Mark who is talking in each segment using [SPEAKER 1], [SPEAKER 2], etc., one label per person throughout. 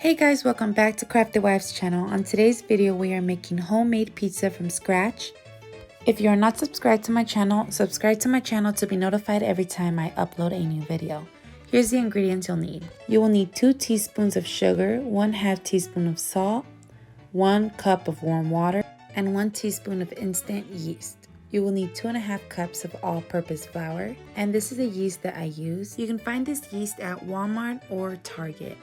[SPEAKER 1] Hey guys, welcome back to Crafty Wife's channel. On today's video, we are making homemade pizza from scratch. If you are not subscribed to my channel, subscribe to my channel to be notified every time I upload a new video. Here's the ingredients you'll need. You will need 2 teaspoons of sugar, 1/2 teaspoon of salt, 1 cup of warm water, and 1 teaspoon of instant yeast. You will need 2.5 cups of all-purpose flour, and this is the yeast that I use. You can find this yeast at Walmart or Target.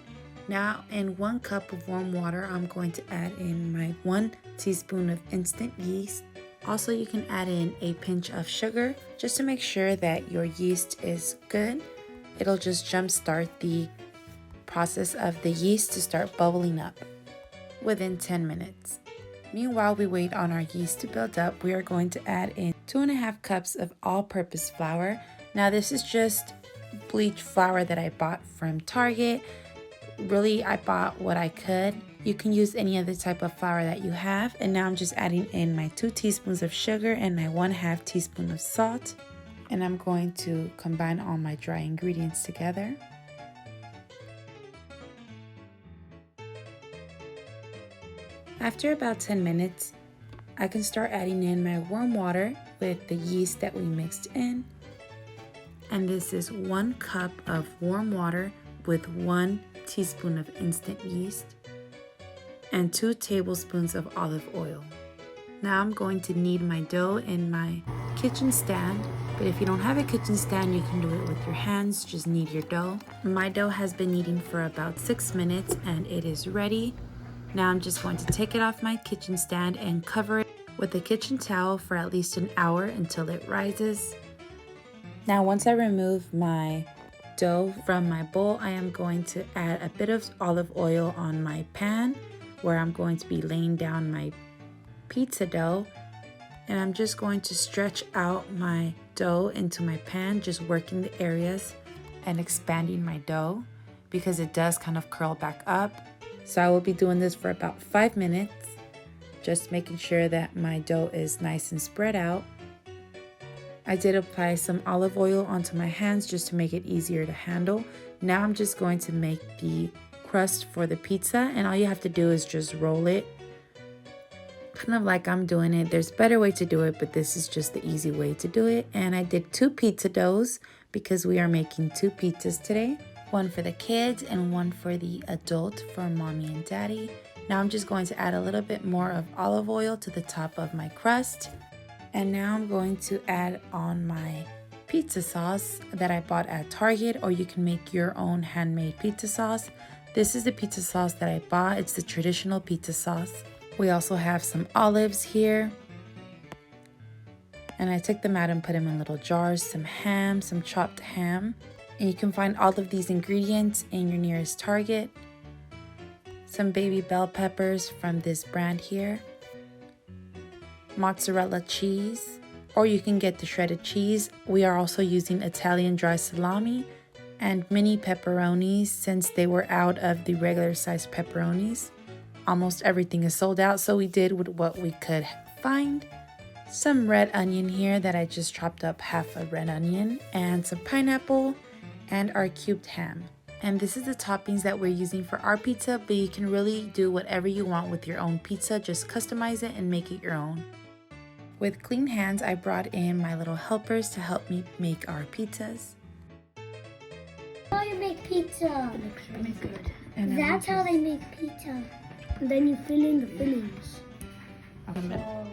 [SPEAKER 1] Now, in 1 cup of warm water, I'm going to add in my 1 teaspoon of instant yeast. Also, you can add in a pinch of sugar just to make sure that your yeast is good. It'll just jumpstart the process of the yeast to start bubbling up within 10 minutes. Meanwhile, we wait on our yeast to build up. We are going to add in 2.5 cups of all-purpose flour. Now, this is just bleached flour that I bought from Target. Really, I bought what I could. You can use any other type of flour that you have. And now I'm just adding in my 2 teaspoons of sugar and my 1/2 teaspoon of salt. And I'm going to combine all my dry ingredients together. After about 10 minutes, I can start adding in my warm water with the yeast that we mixed in. And this is 1 cup of warm water with 1 teaspoon of instant yeast and 2 tablespoons of olive oil. Now I'm going to knead my dough in my kitchen stand, but if you don't have a kitchen stand, you can do it with your hands. Just knead your dough. My dough has been kneading for about 6 minutes and it is ready. Now I'm just going to take it off my kitchen stand and cover it with a kitchen towel for at least an hour until it rises. Now once I remove my dough from my bowl, I am going to add a bit of olive oil on my pan where I'm going to be laying down my pizza dough, and I'm just going to stretch out my dough into my pan, just working the areas and expanding my dough because it does kind of curl back up. So I will be doing this for about 5 minutes, just making sure that my dough is nice and spread out. I did apply some olive oil onto my hands just to make it easier to handle. Now I'm just going to make the crust for the pizza, and all you have to do is just roll it. Kind of like I'm doing it. There's a better way to do it, but this is just the easy way to do it. And I did 2 pizza doughs because we are making 2 pizzas today. One for the kids and one for the adult for mommy and daddy. Now I'm just going to add a little bit more of olive oil to the top of my crust. And now I'm going to add on my pizza sauce that I bought at Target, or you can make your own handmade pizza sauce. This is the pizza sauce that I bought. It's the traditional pizza sauce. We also have some olives here. And I took them out and put them in little jars. Some ham, some chopped ham. And you can find all of these ingredients in your nearest Target. Some baby bell peppers from this brand here. Mozzarella cheese, or you can get the shredded cheese. We are also using Italian dry salami and mini pepperonis since they were out of the regular size pepperonis. Almost everything is sold out, so we did with what we could find. Some red onion here that I just chopped up half a red onion, and some pineapple and our cubed ham. And this is the toppings that we're using for our pizza, but you can really do whatever you want with your own pizza. Just customize it and make it your own. With clean hands, I brought in my little helpers to help me make our pizzas.
[SPEAKER 2] How you make pizza?
[SPEAKER 3] Looks really good.
[SPEAKER 1] And
[SPEAKER 2] That's how they make pizza. And then you fill in the fillings.
[SPEAKER 1] Oh.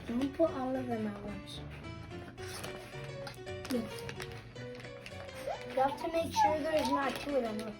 [SPEAKER 2] Don't put all of them at once. Yeah. You have to make sure there's not 2 of them. Look.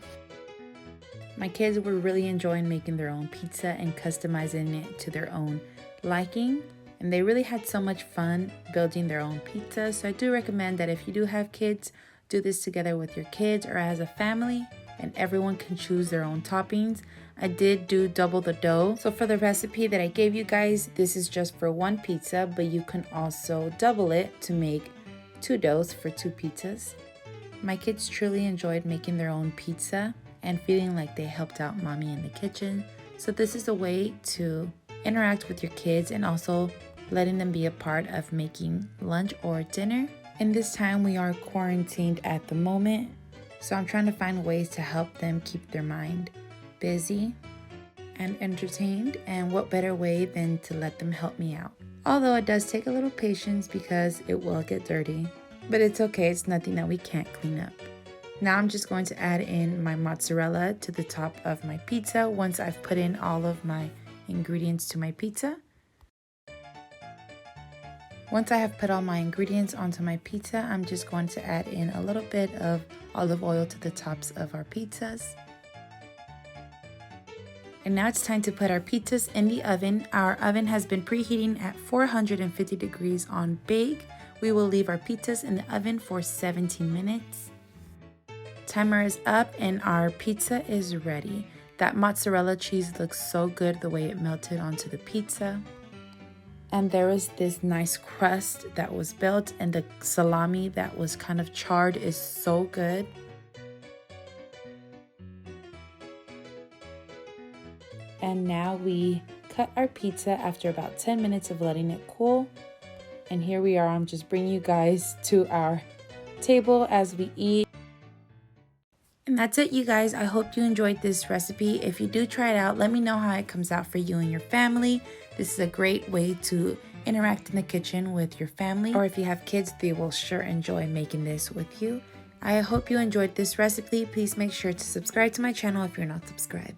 [SPEAKER 1] My kids were really enjoying making their own pizza and customizing it to their own liking, and they really had so much fun building their own pizza. So I do recommend that if you do have kids, do this together with your kids or as a family, and everyone can choose their own toppings. I did do double the dough. So for the recipe that I gave you guys, this is just for 1 pizza, but you can also double it to make 2 doughs for 2 pizzas. My kids truly enjoyed making their own pizza and feeling like they helped out mommy in the kitchen. So this is a way to interact with your kids and also letting them be a part of making lunch or dinner. In this time we are quarantined at the moment, So I'm trying to find ways to help them keep their mind busy and entertained, and what better way than to let them help me out. Although it does take a little patience because it will get dirty, but it's okay, it's nothing that we can't clean up. Now I'm just going to add in my mozzarella to the top of my pizza once I've put in all of my ingredients to my pizza. Once I have put all my ingredients onto my pizza, I'm just going to add in a little bit of olive oil to the tops of our pizzas. And now it's time to put our pizzas in the oven. Our oven has been preheating at 450 degrees on bake. We will leave our pizzas in the oven for 17 minutes. Timer is up and our pizza is ready. That mozzarella cheese looks so good the way it melted onto the pizza. And there is this nice crust that was built, and the salami that was kind of charred is so good. And now we cut our pizza after about 10 minutes of letting it cool. And here we are. I'm just bringing you guys to our table as we eat. And that's it, you guys. I hope you enjoyed this recipe. If you do try it out, let me know how it comes out for you and your family. This is a great way to interact in the kitchen with your family. Or if you have kids, they will sure enjoy making this with you. I hope you enjoyed this recipe. Please make sure to subscribe to my channel if you're not subscribed.